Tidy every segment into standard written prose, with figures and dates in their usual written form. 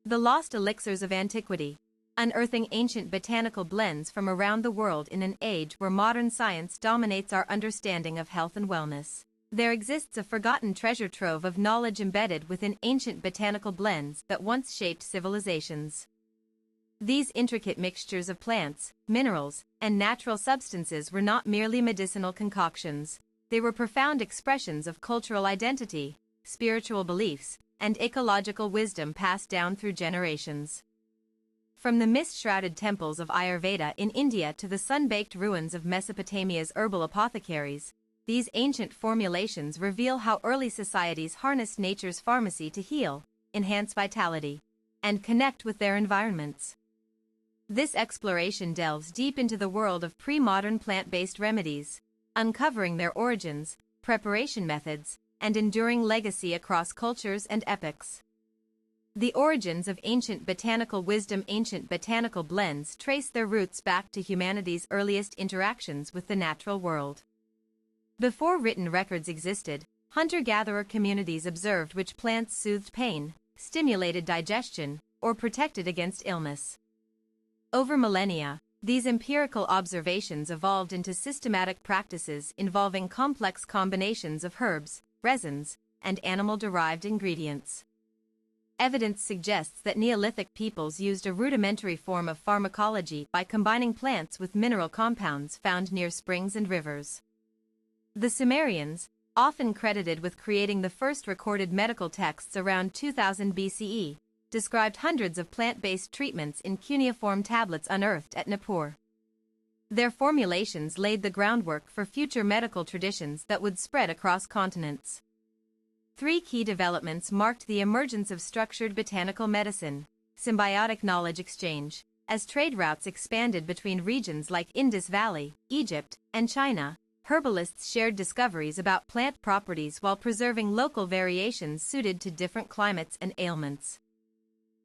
The Lost Elixirs of Antiquity. Unearthing ancient botanical blends from around the world in an age where modern science dominates our understanding of health and wellness. There exists a forgotten treasure trove of knowledge embedded within ancient botanical blends that once shaped civilizations. These intricate mixtures of plants, minerals, and natural substances were not merely medicinal concoctions. They were profound expressions of cultural identity, spiritual beliefs, and ecological wisdom passed down through generations. From the mist-shrouded temples of Ayurveda in India to the sun-baked ruins of Mesopotamia's herbal apothecaries, these ancient formulations reveal how early societies harnessed nature's pharmacy to heal, enhance vitality, and connect with their environments. This exploration delves deep into the world of pre-modern plant-based remedies, uncovering their origins, preparation methods, and enduring legacy across cultures and epochs. The origins of ancient botanical wisdom. Ancient botanical blends trace their roots back to humanity's earliest interactions with the natural world. Before written records existed, hunter-gatherer communities observed which plants soothed pain, stimulated digestion, or protected against illness. Over millennia, these empirical observations evolved into systematic practices involving complex combinations of herbs, resins, and animal-derived ingredients. Evidence suggests that Neolithic peoples used a rudimentary form of pharmacology by combining plants with mineral compounds found near springs and rivers. The Sumerians, often credited with creating the first recorded medical texts around 2000 BCE, described hundreds of plant-based treatments in cuneiform tablets unearthed at Nippur. Their formulations laid the groundwork for future medical traditions that would spread across continents. Three key developments marked the emergence of structured botanical medicine: symbiotic knowledge exchange. As trade routes expanded between regions like Indus Valley, Egypt, and China, herbalists shared discoveries about plant properties while preserving local variations suited to different climates and ailments.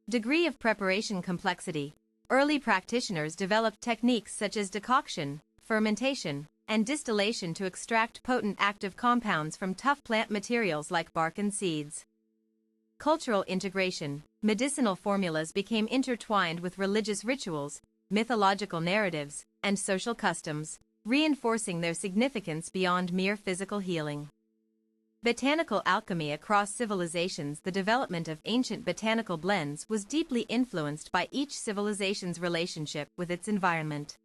Degree of preparation complexity. Early practitioners developed techniques such as decoction, fermentation, and distillation to extract potent active compounds from tough plant materials like bark and seeds. Cultural integration. Medicinal formulas became intertwined with religious rituals, mythological narratives, and social customs, reinforcing their significance beyond mere physical healing. Botanical alchemy across civilizations. The development of ancient botanical blends was deeply influenced by each civilization's relationship with its environment.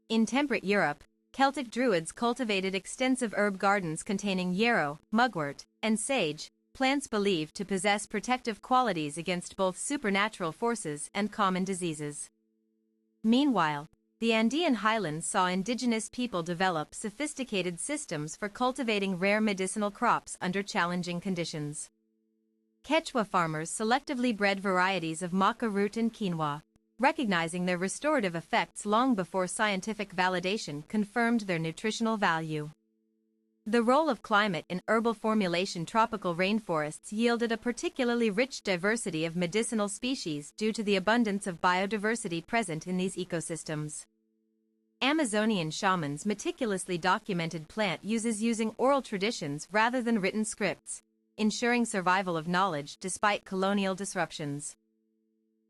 In temperate Europe, Celtic Druids cultivated extensive herb gardens containing yarrow, mugwort, and sage, plants believed to possess protective qualities against both supernatural forces and common diseases. Meanwhile, the Andean highlands saw indigenous people develop sophisticated systems for cultivating rare medicinal crops under challenging conditions. Quechua farmers selectively bred varieties of maca root and quinoa, recognizing their restorative effects long before scientific validation confirmed their nutritional value. The role of climate in herbal formulation. Tropical rainforests yielded a particularly rich diversity of medicinal species due to the abundance of biodiversity present in these ecosystems. Amazonian shamans meticulously documented plant uses using oral traditions rather than written scripts, ensuring survival of knowledge despite colonial disruptions.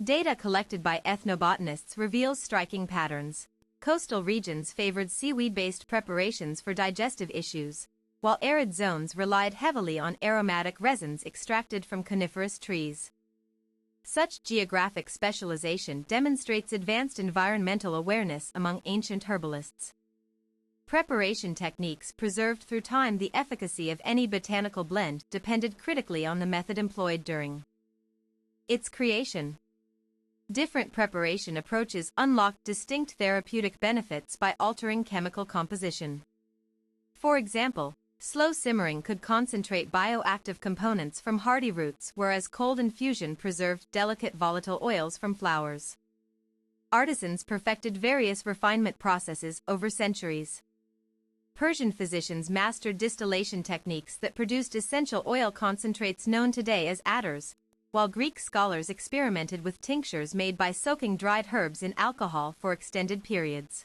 Data collected by ethnobotanists reveals striking patterns. Coastal regions favored seaweed-based preparations for digestive issues, while arid zones relied heavily on aromatic resins extracted from coniferous trees. Such geographic specialization demonstrates advanced environmental awareness among ancient herbalists. Preparation techniques preserved through time. The efficacy of any botanical blend depended critically on the method employed during its creation. Different preparation approaches unlocked distinct therapeutic benefits by altering chemical composition. For example, slow simmering could concentrate bioactive components from hardy roots, whereas cold infusion preserved delicate volatile oils from flowers. Artisans perfected various refinement processes over centuries. Persian physicians mastered distillation techniques that produced essential oil concentrates known today as adders, while Greek scholars experimented with tinctures made by soaking dried herbs in alcohol for extended periods.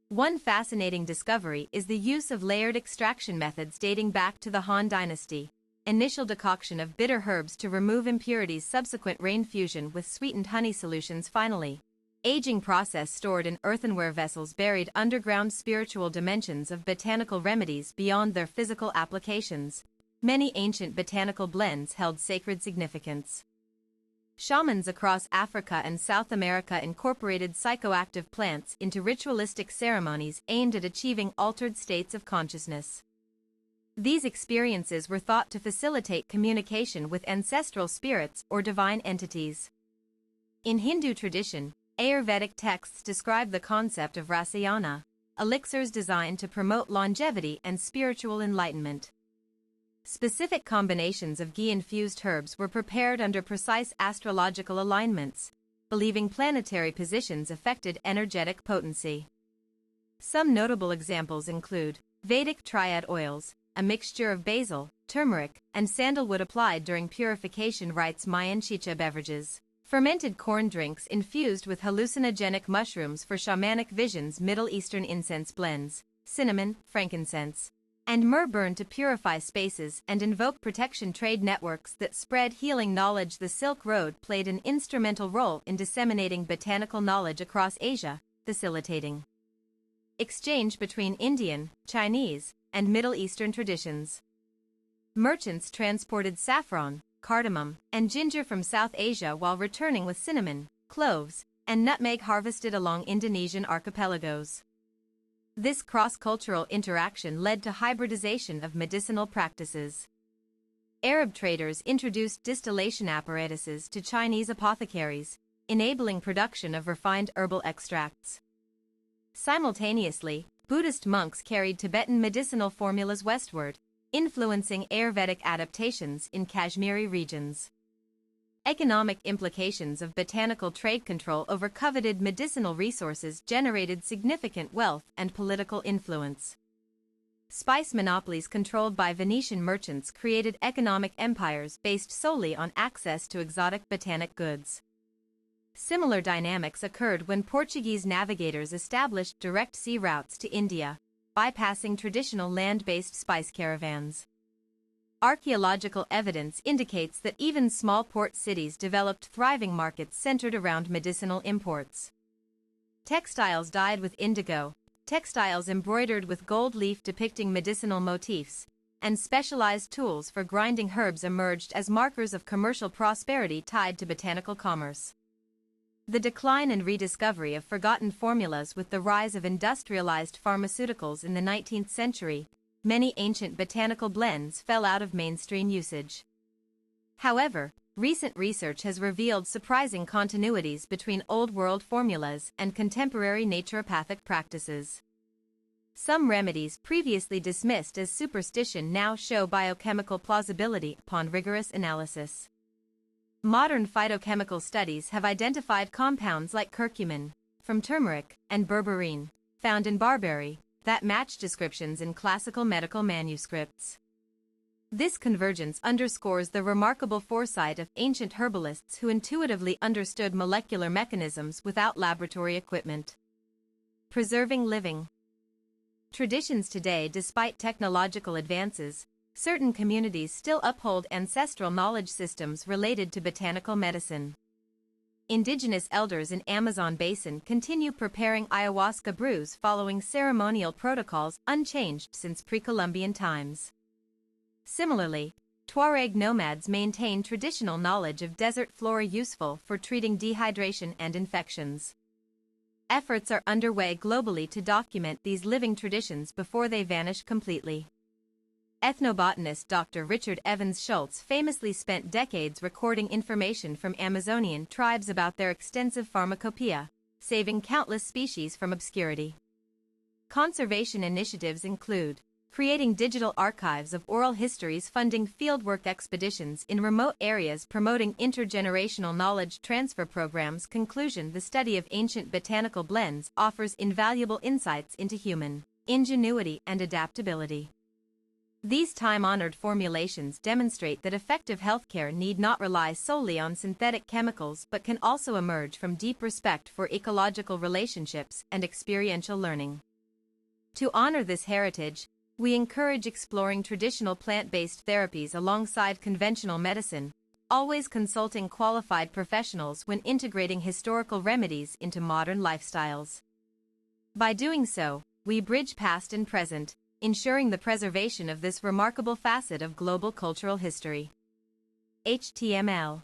One fascinating discovery is the use of layered extraction methods dating back to the Han Dynasty. initial decoction of bitter herbs to remove impurities, subsequent rain fusion with sweetened honey solutions, finally. Aging process stored in earthenware vessels, buried underground, spiritual dimensions of botanical remedies beyond their physical applications. Many ancient botanical blends held sacred significance. Shamans across Africa and South America incorporated psychoactive plants into ritualistic ceremonies aimed at achieving altered states of consciousness. These experiences were thought to facilitate communication with ancestral spirits or divine entities. In Hindu tradition, Ayurvedic texts describe the concept of rasayana, elixirs designed to promote longevity and spiritual enlightenment. Specific combinations of ghee-infused herbs were prepared under precise astrological alignments, believing planetary positions affected energetic potency. Some notable examples include Vedic triad oils, a mixture of basil, turmeric, and sandalwood applied during purification rites, Mayan chicha beverages, fermented corn drinks infused with hallucinogenic mushrooms for shamanic visions, Middle Eastern incense blends, cinnamon, frankincense, and myrrh burned to purify spaces and invoke protection, trade networks that spread healing knowledge. The Silk Road played an instrumental role in disseminating botanical knowledge across Asia, facilitating exchange between Indian, Chinese, and Middle Eastern traditions. Merchants transported saffron, cardamom, and ginger from South Asia while returning with cinnamon, cloves, and nutmeg harvested along Indonesian archipelagos. This cross-cultural interaction led to hybridization of medicinal practices. Arab traders introduced distillation apparatuses to Chinese apothecaries, enabling production of refined herbal extracts. Simultaneously, Buddhist monks carried Tibetan medicinal formulas westward, influencing Ayurvedic adaptations in Kashmiri regions. Economic implications of botanical trade. Control over coveted medicinal resources generated significant wealth and political influence. Spice monopolies controlled by Venetian merchants created economic empires based solely on access to exotic botanic goods. Similar dynamics occurred when Portuguese navigators established direct sea routes to India, bypassing traditional land-based spice caravans. Archaeological evidence indicates that even small port cities developed thriving markets centered around medicinal imports. Textiles dyed with indigo, textiles embroidered with gold leaf depicting medicinal motifs, and specialized tools for grinding herbs emerged as markers of commercial prosperity tied to botanical commerce. The decline and rediscovery of forgotten formulas. With the rise of industrialized pharmaceuticals in the 19th century, many ancient botanical blends fell out of mainstream usage. However, recent research has revealed surprising continuities between Old World formulas and contemporary naturopathic practices. Some remedies previously dismissed as superstition now show biochemical plausibility upon rigorous analysis. Modern phytochemical studies have identified compounds like curcumin, from turmeric, and berberine, found in barberry, that match descriptions in classical medical manuscripts. This convergence underscores the remarkable foresight of ancient herbalists who intuitively understood molecular mechanisms without laboratory equipment. Preserving living traditions. Today, despite technological advances, certain communities still uphold ancestral knowledge systems related to botanical medicine. Indigenous elders in Amazon basin continue preparing ayahuasca brews following ceremonial protocols unchanged since pre-Columbian times. Similarly, Tuareg nomads maintain traditional knowledge of desert flora useful for treating dehydration and infections. Efforts are underway globally to document these living traditions before they vanish completely. Ethnobotanist Dr. Richard Evans Schultz famously spent decades recording information from Amazonian tribes about their extensive pharmacopoeia, saving countless species from obscurity. Conservation initiatives include creating digital archives of oral histories, funding fieldwork expeditions in remote areas, promoting intergenerational knowledge transfer programs. Conclusion: the study of ancient botanical blends offers invaluable insights into human ingenuity and adaptability. These time-honored formulations demonstrate that effective healthcare need not rely solely on synthetic chemicals but can also emerge from deep respect for ecological relationships and experiential learning. To honor this heritage, We encourage exploring traditional plant-based therapies alongside conventional medicine, always consulting qualified professionals when integrating historical remedies into modern lifestyles. By doing so, we bridge past and present, ensuring the preservation of this remarkable facet of global cultural history. HTML